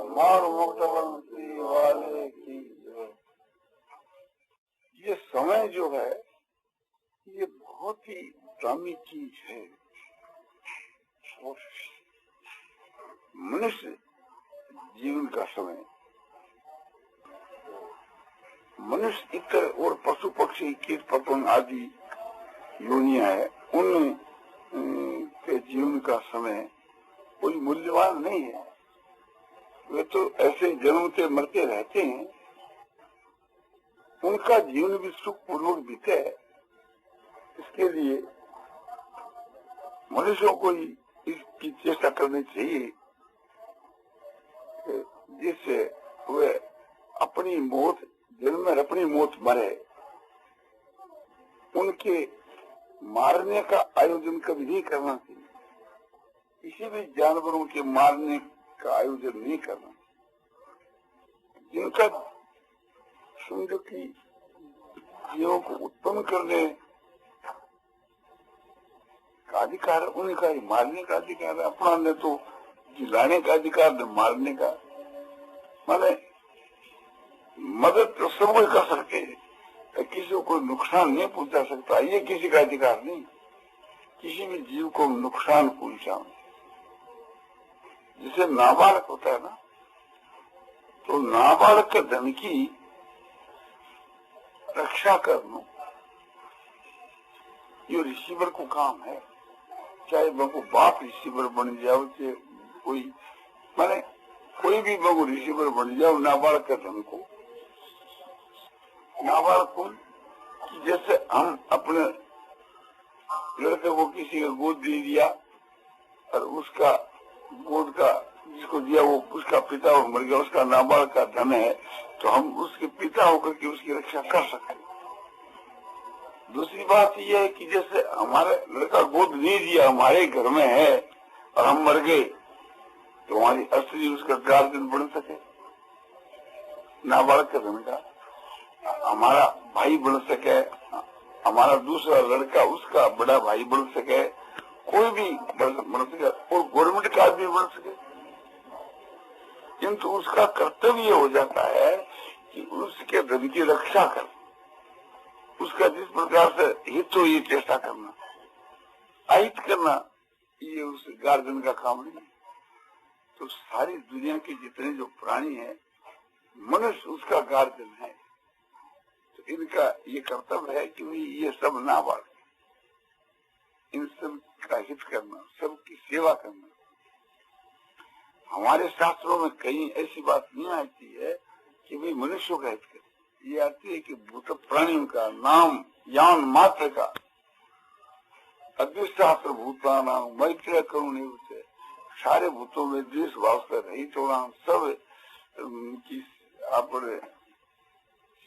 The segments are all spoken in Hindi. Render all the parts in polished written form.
मार मोटवंशी वाले की जय। ये समय जो है ये बहुत ही दामी चीज है। और मनुष्य जीवन का समय, मनुष्य इतर और पशु पक्षी कीट पतंग आदि योनियां है, उन के जीवन का समय कोई मूल्यवान नहीं है। वे तो ऐसे जन्मते मरते रहते हैं, उनका जीवन भी सुखपूर्वक बीते। इसके लिए मनुष्यों को ही इसकी चेष्टा करनी चाहिए जिससे वे अपनी मौत, जन्म में अपनी मौत मरे। उनके मारने का आयोजन कभी नहीं करना चाहिए, किसी भी जानवरों के मारने का आयोजन नहीं करना। जिनका समझो कि जीवों को उत्पन्न करने का अधिकार, उनका ही मारने का अधिकार है। अपना ने तो जिलाने का अधिकार, न मारने का। माने मदद तो सब कोई कर सकते हैं, किसी को कोई नुकसान नहीं पहुंचा सकता, ये किसी का अधिकार नहीं। किसी भी जीव को नुकसान पहुंचाओ, जैसे नाबालक होता है ना, तो नाबालक के धन की रक्षा करना ये रिसीवर को काम है। चाहे वो बाप रिसीवर बन जाओ, चाहे कोई माने कोई भी बगु रिसीवर बन जाओ नाबालक के धन को। नाबालक को जैसे हम अपने लड़के को किसी का गोद दे दिया और उसका गोद का जिसको दिया वो उसका पिता और मर गया, उसका नाबालक का धन है, तो हम उसके पिता होकर के उसकी रक्षा कर सकते हैं। दूसरी बात यह है कि जैसे हमारे लड़का गोद नहीं दिया, हमारे घर में है और हम मर गए, तो हमारी असली उसका गार्जियन बन सके, नाबालक के धन का हमारा भाई बन सके, हमारा दूसरा लड़का उसका बड़ा भाई बन सके, कोई भी बन सके, और गवर्नमेंट का आदमी बन सके। किंतु उसका कर्तव्य हो जाता है कि उसके धन की रक्षा कर, उसका जिस प्रकार से हित हो ये चेष्टा करना, अहित करना ये उस गार्जियन का काम नहीं। तो सारी दुनिया के जितने जो प्राणी हैं, मनुष्य उसका गार्जियन है। तो इनका ये कर्तव्य है कि ये सब नाबालक, इन सब का हित करना, सबकी सेवा करना। हमारे शास्त्रों में कहीं ऐसी बात नहीं आती है कि भाई मनुष्यों का हित करे। ये आती है कि भूत प्राणियों का नाम यान मात्र का अद्विशास्त्र भूता नाम मैत्र करुणे होते, सारे भूतों में द्वेष भाव से रहित होना, सब की अपने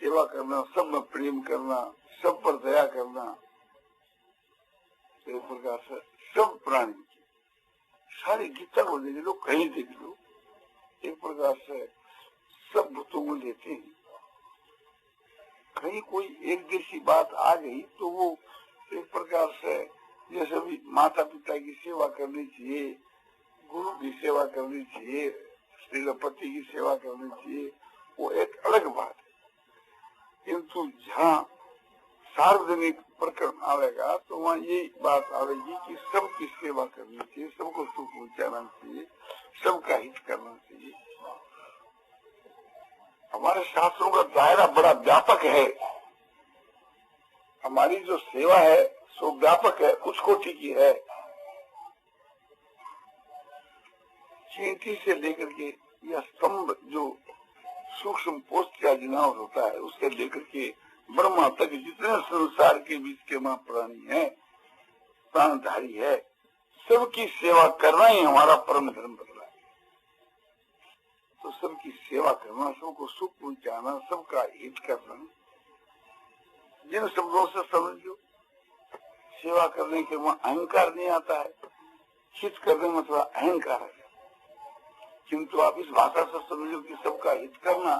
सेवा करना, सब में प्रेम करना, सब पर दया करना। एक प्रकार से सब प्राणी की सारी गीता को देख लो, कहीं देख लो, एक प्रकार से सब भूतों को लेते हैं। कहीं कोई एक जैसी बात आ गई तो वो एक प्रकार से जैसे भी माता पिता की सेवा करनी चाहिए, गुरु की सेवा करनी चाहिए, श्रीलपति की सेवा करनी चाहिए, वो एक अलग बात है। किंतु जहाँ सार्वजनिक प्रकरण आएगा तो वहाँ ये बात आएगी कि सबकी सेवा करनी चाहिए, सबको सुख पहुँचाना चाहिए, सबका हित करना चाहिए। हमारे शास्त्रों का दायरा बड़ा व्यापक है। हमारी जो सेवा है सो व्यापक है, उस कोटि की है। चींटी से लेकर के या स्तंभ जो सूक्ष्म पोस्ट का जिनाव होता है, उससे लेकर के ब्रह्मा तक जितने संसार के बीच के मां प्राणी है, प्राणधारी है, सबकी सेवा करना ही हमारा परम धर्म बदला है। तो सबकी सेवा करना, सबको सुख पहुंचाना, सबका हित करना, जिन शब्दों से समझो सेवा करने के वहां अहंकार नहीं आता है, हित करने में थोड़ा अहंकार है। किंतु आप इस भाषा से समझो कि सबका हित करना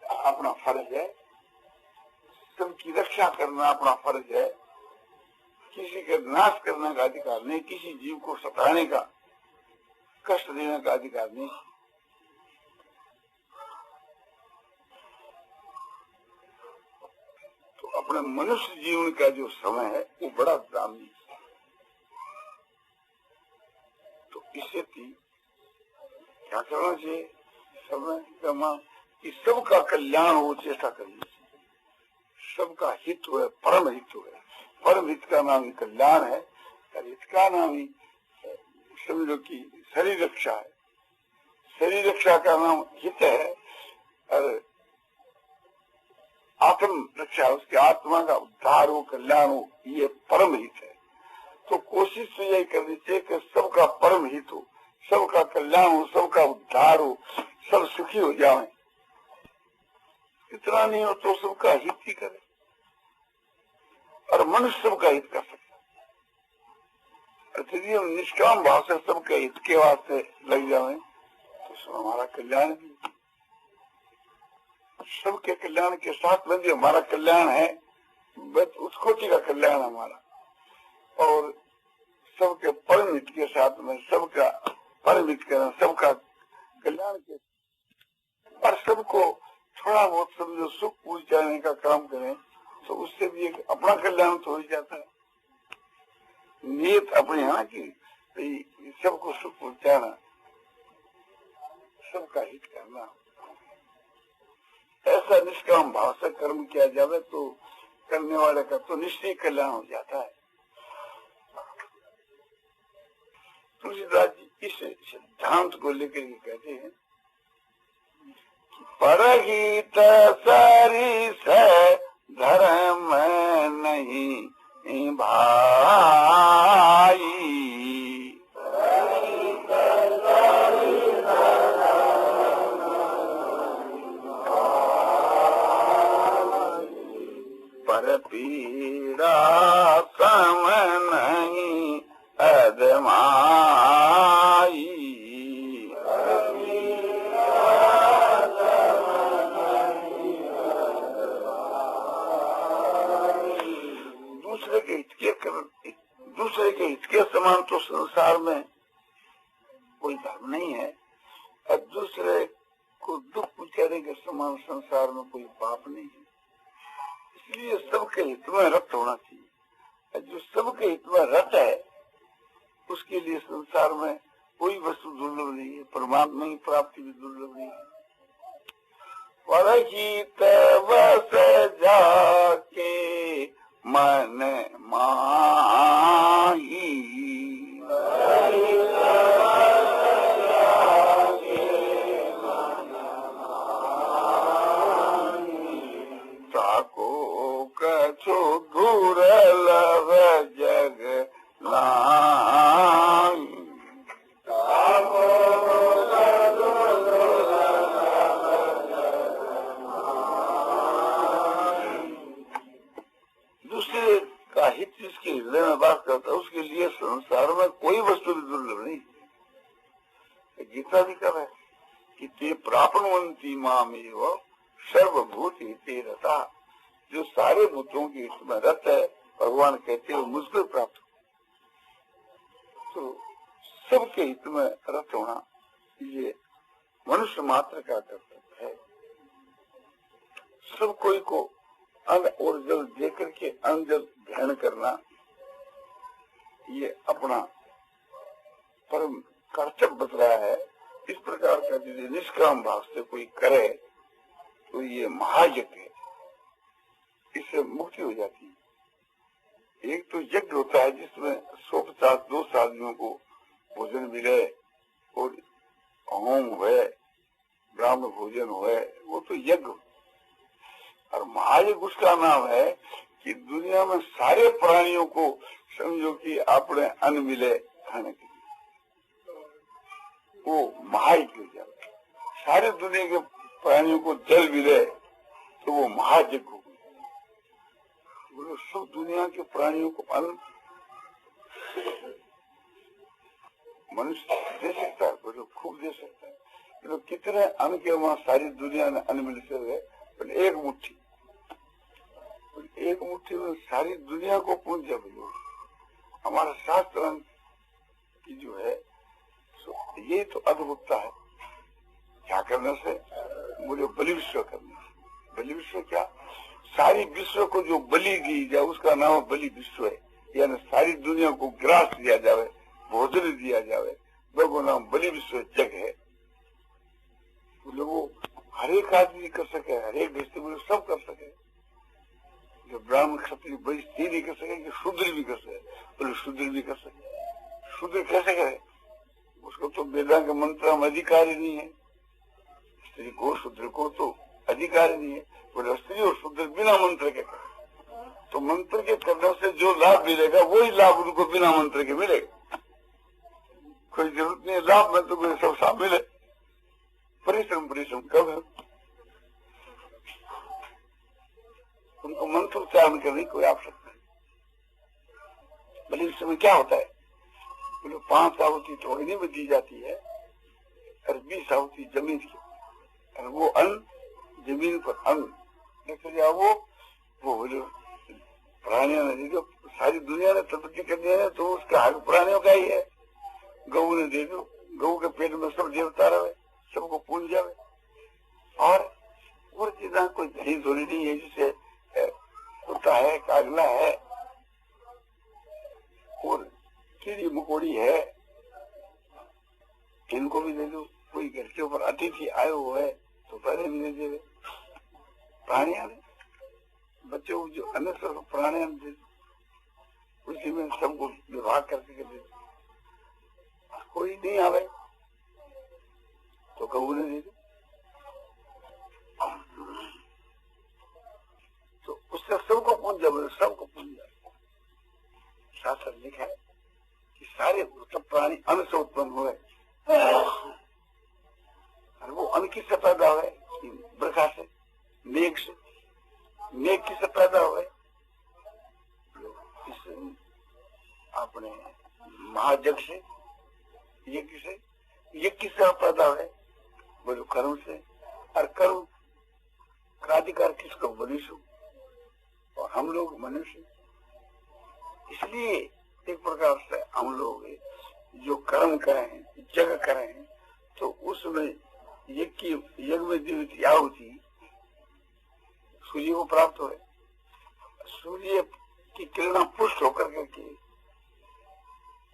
अपना फर्ज है, सबकी रक्षा करना अपना फर्ज है, किसी का नाश करने का अधिकार नहीं, किसी जीव को सताने का, कष्ट देने का अधिकार नहीं। अपने मनुष्य जीवन का जो समय है वो बड़ा दामी है। तो इसे भी क्या करना चाहिए? समय जमा कि सबका कल्याण हो, चेष्टा करनी चाहिए। सबका हित हो, परम हित हो। परम हित का नाम ही कल्याण है और हित का नाम ही समझो कि शरीर रक्षा है। शरीर रक्षा का नाम हित है और आत्म रक्षा, उसके आत्मा का उद्धार हो, कल्याण हो, ये परम हित है। तो कोशिश तो यही करनी चाहिए कि सबका परम हित हो, सबका कल्याण हो, सबका उद्धार हो, सब सुखी हो जाएं। इतना नहीं हो तो सबका हित ही करे और मनुष्य सबका हित कर सकता है। यदि हम निष्काम भाव से सबके हित के वास्ते लग जाएं तो हमारा कल्याण भी, सबके कल्याण के साथ में जो हमारा कल्याण है बस उस कोटि का कल्याण हमारा, और सबके परम हित के साथ में सबका परम हित करना, सबका कल्याण के, और सबको थोड़ा बहुत समझो सुख पहुंचाने का काम करें तो उससे भी एक अपना कल्याण तो हो जाता है। नियत अपने यहाँ की सबको सुख पहुंचाना, सबका हित करना, ऐसा निष्काम भाव से कर्म किया जाए तो करने वाले का तो निश्चय कल्याण हो जाता है। तुलसीदास जी इस सिद्धांत को लेकर के कहते हैं कि परहित सरिस धर्म नहीं भाई, पर पीड़ा सम नहीं अदमाई। दूसरे के हित के समान तो संसार में कोई धर्म नहीं है और दूसरे को दुख पहुंचाने के समान संसार में कोई पाप नहीं है। इसलिए सबके हित में रत होना चाहिए। जो सबके हित में रत है उसके लिए संसार में कोई वस्तु दुर्लभ नहीं है, परमात्मा की प्राप्ति भी दुर्लभ नहीं है। परहित बस जाके मन माही, ताको कछु दुर्लभ जग नाई। दूसरे का हित जिसके हृदय में वास करता है उसके लिए संसार में कोई वस्तु भी दुर्लभ नहीं। गीता भी कह है कि ते प्रापणवंती मामेव सर्वभूत हिते रता। जो सारे भूतों के हित में रत है भगवान कहते हैं मुझको प्राप्त हो। तो सबके हित में रत होना ये मनुष्य मात्र का कर्तव्य है। सब कोई को अन्न और जल देकर के अन्न जल ग्रहण करना ये अपना परम कर्तव्य बतलाया है। इस प्रकार का यदि निष्काम भाव से कोई करे तो ये महायज्ञ है, इससे मुक्ति हो जाती है। एक तो यज्ञ होता है जिसमें 150-200 आदमियों को भोजन मिले और होम हुए, ब्राह्मण भोजन हुए, वो तो यज्ञ। और महायज्ञ उसका नाम है कि दुनिया में सारे प्राणियों को समझो कि अपने अन्न मिले खाने के लिए, वो महायज्ञ हो जाता है। सारे दुनिया के प्राणियों को जल मिले तो वो महायज्ञ हो गया। बोलो सब दुनिया के प्राणियों को अन्न मनुष्य दे सकता है, बोलो खूब दे सकता है। तो कितने अन्न के वहां सारी दुनिया में अन्न मिल सकते, एक मुट्ठी, एक मुट्ठी में सारी दुनिया को पहुंच जाए। हमारा शास्त्र की जो है ये तो अद्भुतता है। क्या करने से? बोले बलि विश्व करने से। बलि विश्व क्या? सारी विश्व को जो बलि दी जाए उसका नाम बलि विश्व है, यानी सारी दुनिया को ग्रास दिया जावे, भोजन दिया जावे, वो नाम बलि विश्व जग है। वो हर एक आदमी कर सके, हर एक दृष्टि सब कर सके। जो ब्राह्मण क्षत्रिय वैश्य नहीं कर सके कि शूद्र भी कर सके, बोले शूद्र भी कर सके। शूद्र कैसे करे? उसको तो वेदांत के मंत्र में अधिकार ही नहीं है। स्त्री को शूद्र को तो अधिकार ही नहीं है। बोले स्त्री और शूद्र बिना मंत्र के करे, तो मंत्र के करने से जो लाभ मिलेगा वही लाभ उनको बिना मंत्र के मिलेगा। कोई जरूरत नहीं है लाभ में तो कोई सब शामिल है। परिश्रम कब है? उनको मंत्र उच्चारण करने कोई आवश्यकता नहीं। भले इस समय क्या होता है, बोले 5 आहुति तो अग्नि में दी जाती है और 20 आहुति जमीन की, और वो अन्न जमीन पर अन्न देख जाओ। वो बोले प्राणियों ने दे दो, सारी दुनिया ने तपस्या कर दिया है तो उसका हक प्राणियों का ही है। गऊ ने दे दो, गऊ के पेट में सब देवता रहे, सबको पूज जावे। और चीजा कोई दही धोरी नहीं है, जिसे कुत्ता है, कागला है और कीड़ी मकोड़ी है, इनको भी दे दो। कोई घर के ऊपर अतिथि आए हुए है तो पहले भी दे दे। प्राणियां बच्चों को जो अन्न सब प्राणियां दे दो, उसी में सबको विवाह करके दे दो। कोई नहीं आवे तो गऊ ने दे दो, तो उससे सबको पूछ जाए, सबको पूछ जाए। शास्त्र लिखा है कि सारे सब प्राणी अन्न से उत्पन्न हुए, और वो अन्न किससे पैदा हुए? बरखा से, मेघ से। मेघ किससे पैदा हुए? अपने महाजग से। ये किससे पैदा हुए? बोलो कर्म से। और कर्म का अधिकार किसको? मनुष्य। और हम लोग मनुष्य, इसलिए एक प्रकार से हम लोग जो कर्म करें, जग करें, तो उसमें यज्ञ में जीवित आहुति सूर्य को प्राप्त हो। सूर्य की किरणें पुष्ट होकर के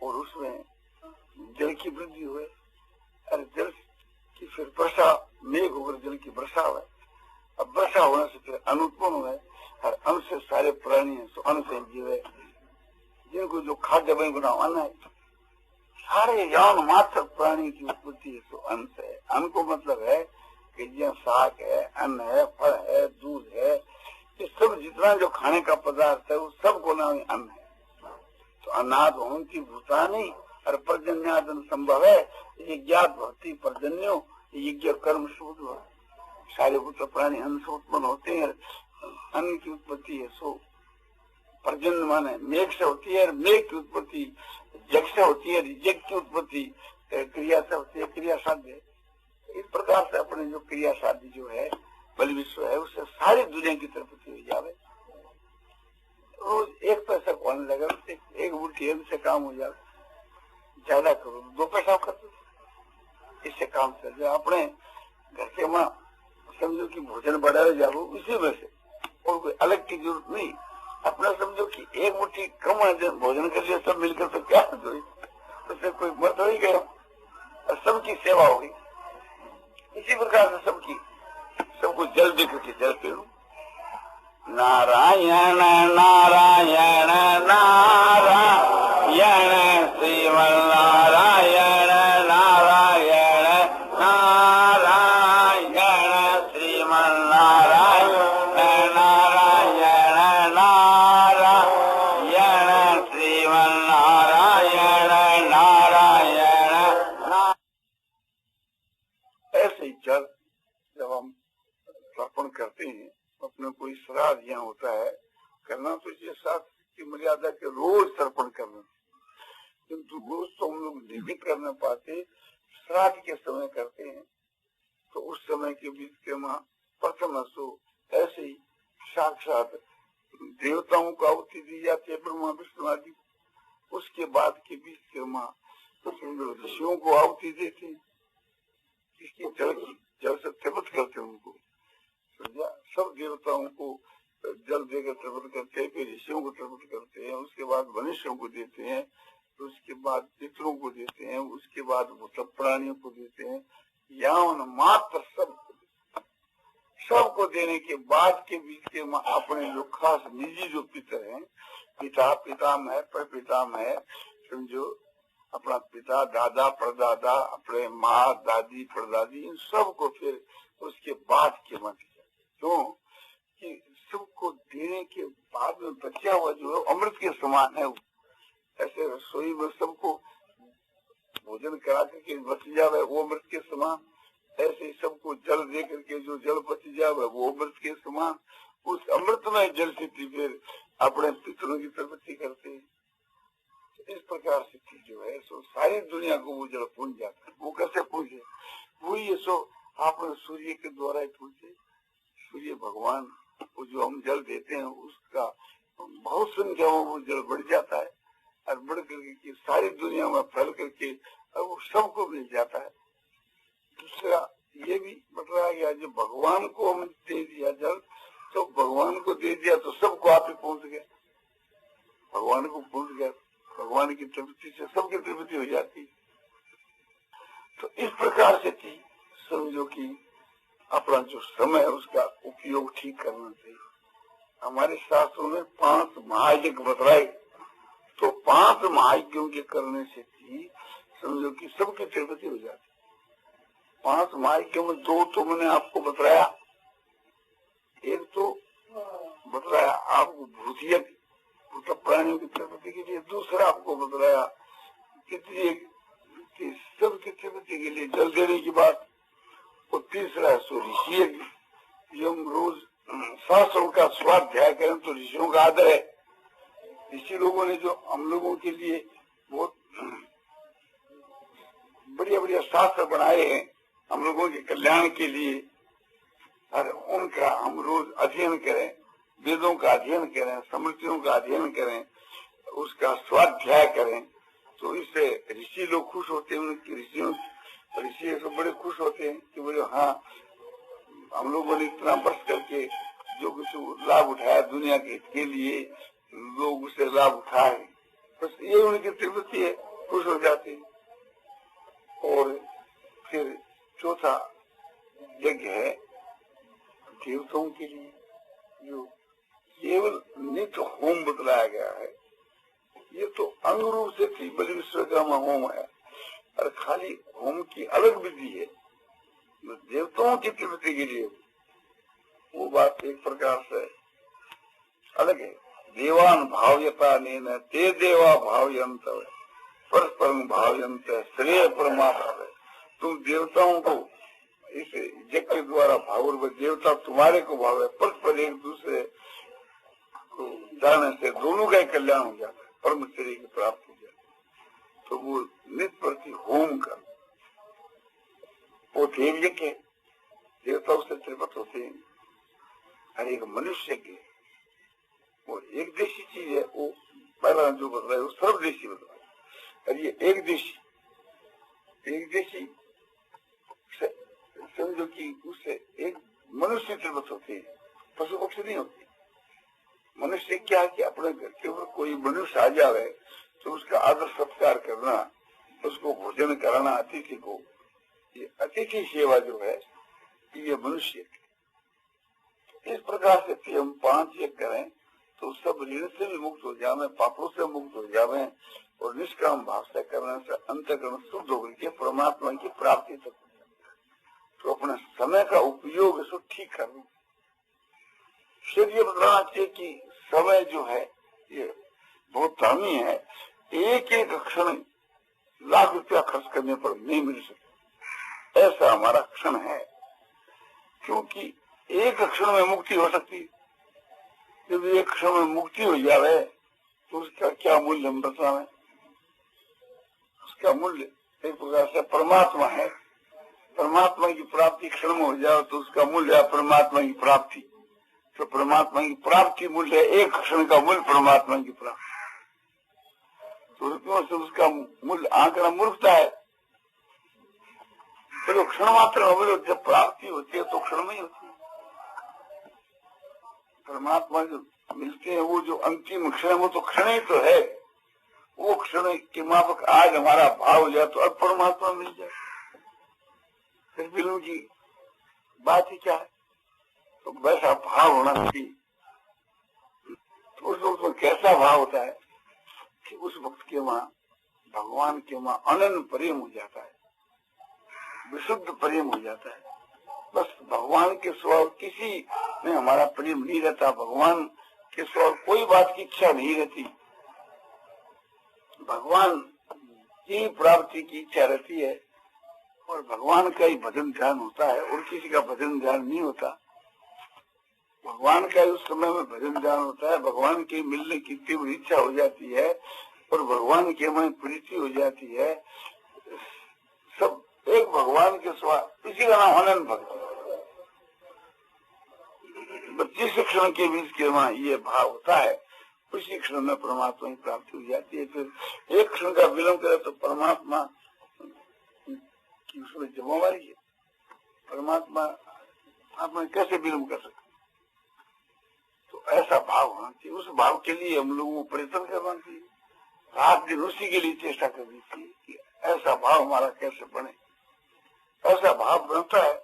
और उसमें जल की वृद्धि हुए, और जल की फिर वर्षा, मेघ होकर जल की वर्षा हुए। अब वर्षा होने से फिर अन्न उत्पन्न हुए, और अन्न से सारे प्राणी है, तो अन्न से जीव है, जिनको जो खाद्य बन नाम अन्न है। सारे यौन मात्र प्राणी की उत्पत्ति है तो अन्न से है। अन्न को मतलब है कि जो साग है, अन्न है, फल है, दूध है, ये सब जितना जो खाने का पदार्थ है वो सबको नाम अन्न है। तो अन्नाद होती भूतानी और पर्जन्यादन संभव है। ये ज्ञात भक्ति पर्जन्यो यज्ञ कर्म शूद हो। सारे पुत्र प्राणी अन्न से उत्पन्न होते हैं, अन्न की उत्पत्ति है सो पर्जन्य माने मेघ से होती है, और मेघ की उत्पत्ति जग से होती है, यज्ञ की उत्पत्ति क्रिया से होती है, क्रिया साध्य। इस प्रकार से अपने जो क्रिया साध्य जो है बल विश्व है, उससे सारी दुनिया की तरफ हो जावे। रोज 1 पैसा कौन लगा, एक मुट्ठी अन्न से काम हो जाए। ज्यादा करो 2 पैसा कर दो, इससे काम चल जाए। अपने घर के माँ समझो कि भोजन बढ़ाए जाओ इसी में से, और कोई अलग की जरूरत नहीं। अपना समझो कि एक मुट्ठी कम भोजन कर लिया सब मिलकर, तो क्या उससे कोई मत ही गया, और सबकी सेवा होगी। इसी प्रकार से सबको जल दे करके जल पीड़ो। नारायण नारायण नारायण श्रीमन नारायण नारायण नारायण श्रीमन नारायण नारायण नारायण श्रीमन नारायण नारायण। ऐसे ही जल जब हम तर्पण करते हैं, अपने कोई श्राद्ध यहाँ होता है करना, तो ये शास्त्र की मर्यादा के रोज तर्पण करना, किंतु रोज तो हम लोग नहीं कर पाते, श्राद्ध के समय करते हैं। तो उस समय के बीच के माँ प्रथम सो ऐसे ही साक्षात देवताओं को आहुति दी जाती है, ब्रह्मा विष्णु आदि। उसके बाद के बीच के माँ ऋषियों को आहुति देते हैं, इसकी जल से तिब्बत करते हैं उनको। सब देवताओं को जल देकर तर्पण करते हैं, फिर ऋषियों को तर्पण करते हैं, उसके बाद मनुष्यों को देते हैं, उसके बाद पितरों को देते हैं, उसके बाद वो सब प्राणियों को देते हैं, यावन मात्र सबको देने के बाद के बीच के अपने जो खास निजी जो पितर हैं, पिता पितामह प्रपितामह, समझो अपना पिता दादा परदादा, अपने माँ दादी परदादी, इन सबको फिर उसके बाद के मत किया। क्यों कि सबको देने के बाद में बचा हुआ जो है अमृत के समान है। ऐसे रसोई में सबको भोजन करा करके बच जावे वो अमृत के समान, ऐसे ही सबको जल दे करके जो जल बच जावे वो अमृत के समान। उस अमृत में जल से फिर अपने पितरों की प्रवृत्ति करते हैं। इस प्रकार से जो है सो सारी दुनिया को वो जल पूछ जाता है। वो कैसे पूछे? वो ये सो आपने सूर्य के द्वारा ही पूछे। सूर्य भगवान को जो हम जल देते हैं उसका बहुत संख्या में वो जल बढ़ जाता है और बढ़ करके सारी दुनिया में फैल करके और वो सबको मिल जाता है। दूसरा ये भी बतलाया गया, जो भगवान को हम दे दिया जल, तो भगवान को दे दिया तो सबको आप ही पहुंच गया, भगवान को पहुंच गया, भगवान की तृप्ति से सबकी तृप्ति हो जाती। तो इस प्रकार से थी, समझो कि अपना जो समय है उसका उपयोग ठीक करना चाहिए। हमारे शास्त्रों में 5 महायज्ञ बतलाए, तो 5 महायज्ञों के करने से थी समझो कि सबकी तृप्ति हो जाती। 5 महायज्ञों में 2 तो मैंने आपको बतलाया, एक तो बतलाया आपको भूतिया प्राणियों की प्रकृति के लिए, दूसरा आपको बतलाया कितनी सबकी प्रकृति के लिए जल देने की बात, और तीसरा है सो ऋषि यज्ञ। हम रोज शास्त्रों का स्वाध्याय करें तो ऋषियों का आदर है। ऋषि लोगों ने जो हम लोगों के लिए बहुत बढ़िया बढ़िया शास्त्र बनाए हैं हम लोगों के कल्याण के लिए, और उनका हम रोज अध्ययन करें, वेदों का अध्ययन करें, स्मृतियों का अध्ययन करें, उसका स्वाध्याय करें, तो इससे ऋषि लोग खुश होते हैं। ऋषि तो बड़े खुश होते हैं कि बोले हाँ हम लोगों ने इतना वर्ष करके जो कुछ लाभ उठाया दुनिया के हित के लिए, लोग उसे लाभ उठाए, बस ये उनकी तृप्ति है, खुश हो जाते हैं। और फिर चौथा यज्ञ है देवताओं के लिए, जो केवल नित्य होम बतलाया गया है। ये तो अंग रूप से थी बलि विश्वकर्मा होम है, और खाली होम की अलग विधि है देवताओं की तृप्ति के लिए, वो बात एक प्रकार से अलग है। देवान भाव्यता नेन ते देवा भावयंत परस्पर भावयंत श्रेय परमात्मा है। तुम देवताओं को इस यज्ञ के द्वारा भाव, देवता तुम्हारे को भाव है, परस्पर एक दूसरे को जाने से दोनों का कल्याण हो जाता है, परम श्रेय की प्राप्त हो जाती है। तो वो नित्य प्रति होम का वो यज्ञ के देवता उससे तृप्त होते हैं। और एक मनुष्य के वो एक देशी चीज है, वो पहला जो बदला है वो सर्वदेशी बदला है, और ये एक देशी समझो कि उससे एक मनुष्य तृप्त होते हैं, पशु पक्षी नहीं होते। मनुष्य क्या कि अपने घर के ऊपर कोई मनुष्य आ जावे तो उसका आदर सत्कार करना, उसको भोजन कराना, अतिथि को, ये अतिथि सेवा जो है ये मनुष्य। इस प्रकार से हम 5 यज्ञ करें तो सब ऋण से भी मुक्त हो जावे, पापों से मुक्त हो जावे, और निष्काम भाव से करने से अंतःकरण शुद्ध होकर के परमात्मा की प्राप्ति तक। तो अपने समय का उपयोग इसको ठीक करना। फिर ये बताना चाहिए कि समय जो है ये बहुत दामी है, एक एक क्षण लाख रुपया खर्च करने पर नहीं मिल सकता, ऐसा हमारा क्षण है। क्योंकि एक क्षण में मुक्ति हो सकती है, जब एक क्षण में मुक्ति हो जाए तो उसका क्या मूल्य हम बताएं। उसका मूल्य एक प्रकार से परमात्मा है, परमात्मा की प्राप्ति क्षण में हो जाए तो उसका मूल्य है परमात्मा की प्राप्ति। तो परमात्मा की प्राप्ति मूल्य है एक क्षण का मूल्य परमात्मा की प्राप्ति। तो क्यों से उसका मूल्य आंकड़ा मूर्खता है। तो क्षण मात्र हो, जब प्राप्ति होती है तो क्षण में ही होती है। परमात्मा जो मिलते हैं वो जो अंतिम क्षण, वो तो क्षण ही तो है। वो क्षण के माफक आज हमारा भाव हो जाए तो अब परमात्मा मिल जाए, फिर फिल्म की बात ही क्या है। तो वैसा भाव होना चाहिए। तो उस वक्त में कैसा भाव होता है कि उस वक्त के वहां भगवान के वहां अनंत प्रेम हो जाता है, विशुद्ध प्रेम हो जाता है। बस भगवान के सिवा किसी में हमारा प्रेम नहीं रहता, भगवान के सिवा कोई बात की इच्छा नहीं रहती, भगवान की प्राप्ति की इच्छा रहती है और भगवान का ही भजन ध्यान होता है और किसी का भजन ध्यान नहीं होता। भगवान का उस समय में भजन ध्यान होता है, भगवान के मिलने की तीव्र इच्छा हो जाती है और भगवान के में प्रीति हो जाती है। सब एक भगवान के सिवा, इसी का नाम अनंत भक्ति। जिस क्षण के बीच के वहां ये भाव होता है उसी क्षण में परमात्मा की प्राप्ति हो जाती है। फिर एक क्षण का विलंब करे तो परमात्मा की उसमें जिम्मेवारी है। परमात्मा आप कैसे विलंब कर सकते? तो ऐसा भाव होना चाहिए। उस भाव के लिए हम लोगों को प्रयत्न करना चाहिए, रात दिन उसी के लिए चेष्टा करनी चाहिए कि ऐसा भाव हमारा कैसे बने। ऐसा भाव बनता है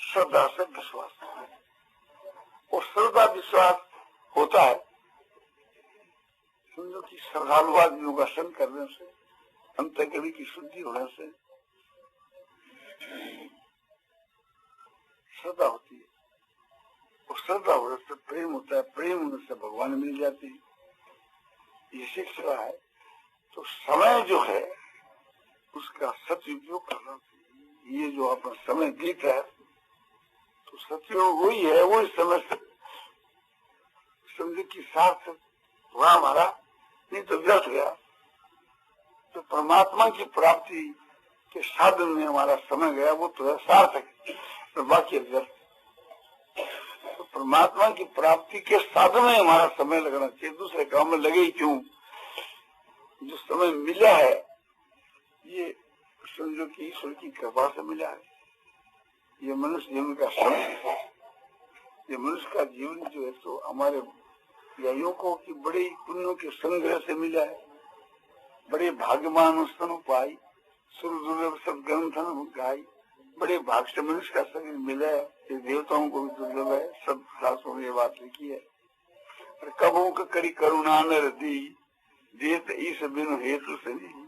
श्रद्धा से विश्वास, और श्रद्धा विश्वास होता है समझो कि श्रद्धालु आदमियों का संग करने से, अंतःकरण की शुद्धि होने से श्रद्धा होती है, और श्रद्धा होने से प्रेम होता है, प्रेम होने से भगवान मिल जाती है। ये शिक्षा है। तो समय जो है उसका सदुपयोग करना चाहिए। ये जो अपना समय बीत है तो सत्योग वही है, वही समय से समझे कि सार्थक हुआ हमारा, नहीं तो व्यर्थ गया। तो परमात्मा की प्राप्ति के साधन में हमारा समय गया, वो तो है सार्थक, तो बाकी व्यर्थ। तो परमात्मा की प्राप्ति के साधन में हमारा समय लगना चाहिए, दूसरे काम में लगे ही क्यों। जो समय मिला है ये समझो कि ईश्वर की कृपा से मिला है। ये मनुष्य जीवन का समय है, ये मनुष्य का जीवन जो है तो हमारे युवकों की बड़े पुण्यों के संग्रह से मिला है। बड़े भाग्यमान स्तन पाई, सुरदुर्लभ सब ग्रंथन गाई। बड़े भाग से मनुष्य का शरीर मिला है, ये देवताओं को भी दुर्लभ है, सब शास्त्रों में ये बात लिखी है। और कबों का करी करुणा नर दी, देत ईश बिनु हेतु से नहीं।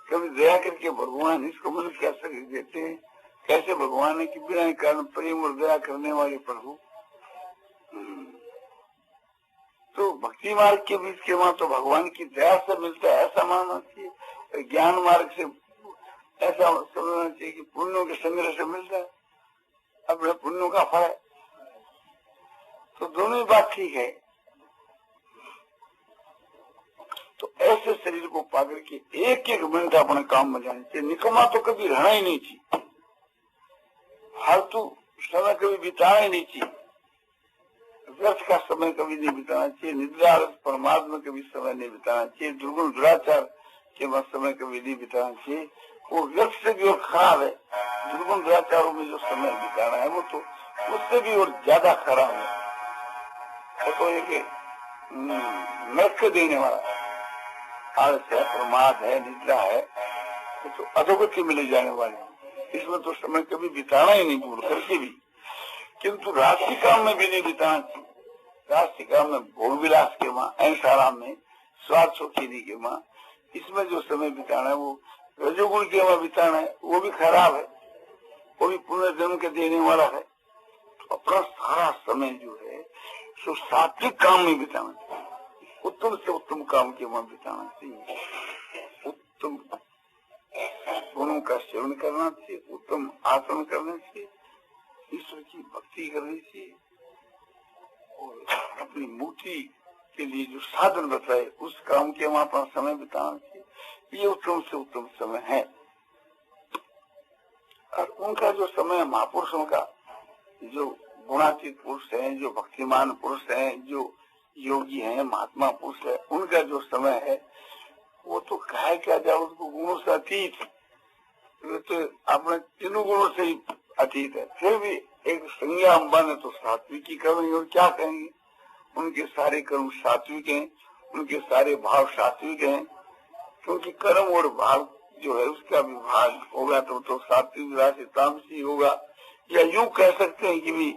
कभी दया करके भगवान इसको मनुष्य का शरीर देते हैं। कैसे भगवान है कि बिना कारण प्रेम और दया करने वाले प्रभु। तो भक्ति मार्ग के बीच के वहां तो भगवान की दया से मिलता है, ऐसा मानना चाहिए। ज्ञान मार्ग से ऐसा समझना चाहिए कि पुण्यों के संग्रह से मिलता है, अपने पुण्यों का फल है। तो दोनों ही बात ठीक है। तो ऐसे शरीर को पाकर के एक एक मिनट अपने काम में जाने चाहिए। निकम्मा तो कभी रहना ही नहीं चाहिए, फालतू समय कभी बिताना ही नहीं चाहिए, व्यर्थ का समय कभी नहीं बिताना चाहिए, निद्रा परमात्मा में कभी समय नहीं बिताना चाहिए, दुर्गुण दुराचार के बाद समय कभी नहीं बिताना चाहिए। वो व्यर्थ से भी और खराब है। दुर्गुण दुराचारों में जो समय बिताना है वो तो उससे भी और ज्यादा खराब है। वो तो एक नरक देने वाला आलस है, प्रमाद है, निद्रा है, तो अधोगति मिले जाने वाले। इसमें तो समय कभी बिताना ही नहीं भूल करके भी। किंतु राष्ट्रीय काम में भी नहीं बिताना चाहिए। राष्ट्रीय काम में भोग विलास के माँ, ऐसा आराम में, स्वार्थ सुखी के माँ, इसमें जो समय बिताना है वो रजोगुण के माँ बिताना है, वो भी खराब है, वो भी पुनर्जन्म के देने वाला है। तो अपना सारा समय जो है सो सात्विक काम में बिताना चाहिए, उत्तम से उत्तम काम के वहां बिताना चाहिए, उत्तम गुणों का सेवन करना चाहिए, उत्तम आचरण करना चाहिए, ईश्वर की भक्ति करनी चाहिए और अपनी मुक्ति के लिए जो साधन बताए उस काम के वहां अपना समय बिताना चाहिए। ये उत्तम से उत्तम समय है। और उनका जो समय महापुरुषों का, जो गुणातीत पुरुष हैं, जो भक्तिमान पुरुष हैं, जो योगी हैं, महात्मा पुरुष है, उनका जो समय है वो तो कहा क्या जाए, उसको गुणों से अतीत, तो अपने तीनों गुणों से ही अतीत है। फिर भी एक संज्ञा अंबा ने तो सात्विकी करेंगे और क्या कहेंगे, उनके सारे कर्म सात्विक हैं, उनके सारे भाव सात्विक हैं, क्योंकि कर्म और भाव जो है उसका विभाग होगा तो सात्विक राशि तामसी होगा। या यूं कह सकते हैं कि भी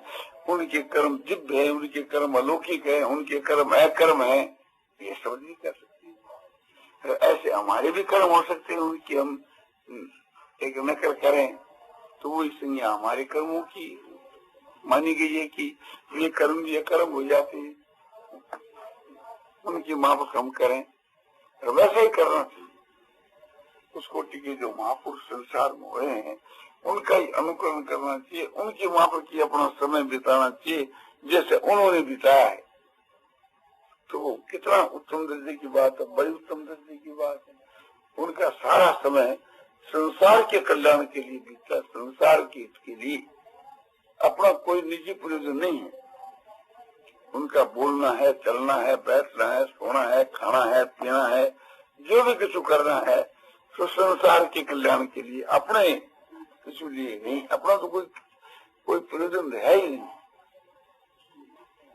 उनके कर्म दिव्य है, उनके कर्म अलौकिक है, उनके कर्म अकर्म है, ये समझ नहीं कर सकते। ऐसे हमारे भी कर्म हो सकते हैं, उनकी हम एक नकल करें तो वो संज्ञा हमारे कर्मों की मानी गई है कि ये कर्म भी अकर्म हो जाते हैं, उनकी माफक हम करें, वैसा ही करना चाहिए। उस कोटि के जो महापुरुष संसार में हुए हैं उनका ही अनुकरण करना चाहिए, उनकी माफक की अपना समय बिताना चाहिए जैसे उन्होंने बिताया है। तो कितना उत्तम दर्जे की बात है, बड़ी उत्तम दर्जे की बात है। उनका सारा समय संसार के कल्याण के लिए बीता, संसार के हित के लिए, अपना कोई निजी प्रयोजन नहीं है। उनका बोलना है, चलना है, बैठना है, सोना है, खाना है, पीना है, जो भी कुछ करना है तो संसार के कल्याण के लिए, अपने किसी लिए नहीं। अपना तो कोई प्रयोजन है ही नहीं,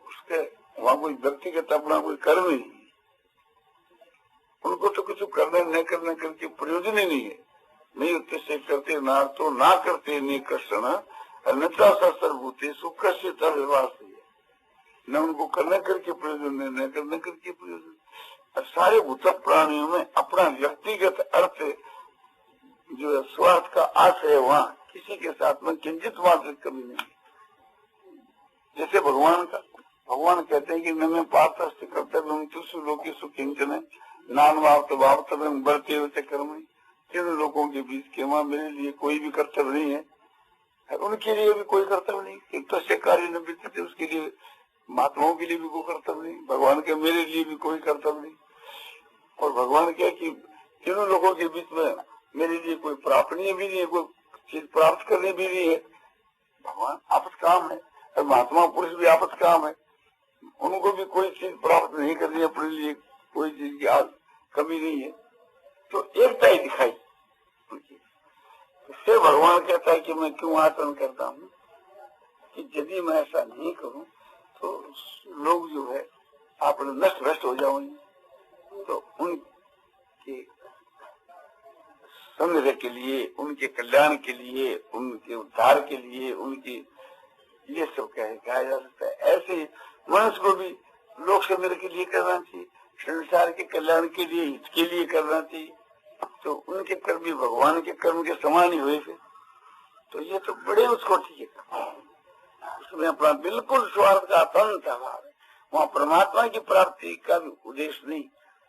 उसके वहाँ कोई व्यक्तिगत अपना कोई कर्म ही नहीं। उनको तो कुछ करने न करने करके प्रयोजन ही नहीं है। नहीं उत्ते से करते ना तो ना करते नहीं कृष्ण अन्यथा सर्वभूते सुख से तर्वास है। न उनको करने करके प्रयोजन है, न करने करके प्रयोजन। सारे भूत प्राणियों में अपना व्यक्तिगत अर्थ जो है स्वार्थ का आशय है, वहाँ किसी के साथ में किंचित मात्र कमी नहीं। जैसे भगवान का, भगवान कहते हैं कि न मैं पाप कर्तव्य लोग सुखिंचन नान वार्तव्य बढ़ते हुए कर्म। जिन लोगों के बीच के वहाँ मेरे लिए कोई भी कर्तव्य नहीं है, उनके लिए भी कोई कर्तव्य नहीं। एक तो से कार्य न बीतते, उसके लिए महात्माओं के लिए भी कोई कर्तव्य नहीं, भगवान के मेरे लिए भी कोई कर्तव्य नहीं। और भगवान क्या कि तीनों लोगों के बीच में मेरे लिए कोई प्रापणीय भी नहीं है, कोई चीज प्राप्त करनी भी नहीं है। भगवान आपस काम है और महात्मा पुरुष भी आपस काम है, उनको भी कोई चीज प्राप्त नहीं करनी है, अपने लिए कोई चीज की कमी नहीं है। तो एकता ही दिखाई। इससे भगवान कहता है कि मैं क्यों आचरण करता हूँ कि यदि मैं ऐसा नहीं करूं तो लोग जो है आप नष्ट भ्रष्ट हो जाओगे। तो उनके संग्रह के लिए, उनके कल्याण के लिए, उनके उद्धार के लिए, उनकी ये सब कहा जा सकता है। ऐसे मनुष्य को भी लोक संग्रह के लिए करना चाहिए, संसार के कल्याण के लिए, हित के लिए करना चाहिए। तो उनके कर्म भी भगवान के कर्म के समान ही हुए फिर। तो ये तो बड़े उसको ठीक है, उसमें अपना बिल्कुल स्वार्थ का अत्यंत अभाव है। वहाँ परमात्मा की प्राप्ति का भी उद्देश्य नहीं,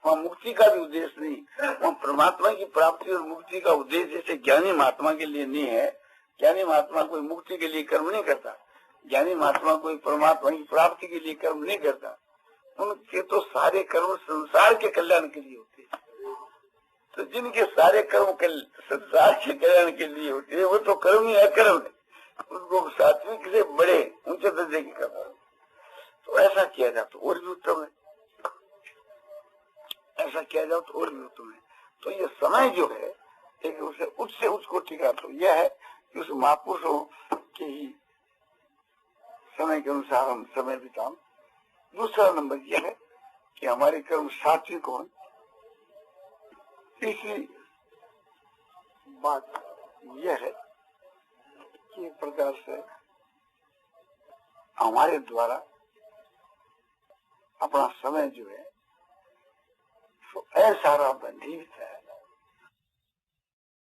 वहाँ मुक्ति का भी उद्देश्य नहीं। वहाँ परमात्मा की प्राप्ति और मुक्ति का उद्देश्य जैसे ज्ञानी महात्मा के लिए नहीं है। ज्ञानी महात्मा कोई मुक्ति के लिए कर्म नहीं करता, ज्ञानी महात्मा कोई परमात्मा की प्राप्ति के लिए कर्म नहीं करता। उनके तो सारे कर्म संसार के कल्याण के लिए होते हैं। तो जिनके सारे कर्म संसार के कल्याण के लिए होते हैं वो तो कर्म ही अकर्म है, उनको सात्विक से बड़े ऊंचे दर्जे की कर्म। तो ऐसा किया जाए तो और भी उत्तम है, ऐसा किया जाए तो और भी उत्तम है। तो ये समय जो है एक उसे उच्च से उच्च कोटि का तो यह है कि उस महापुरुषों के ही समय के अनुसार हम समय बिताएं। दूसरा नंबर यह है कि हमारे कर्म सात्विक हों। तीसरी बात यह है कि एक प्रकार से हमारे द्वारा अपना समय जो है तो ऐसा जीवित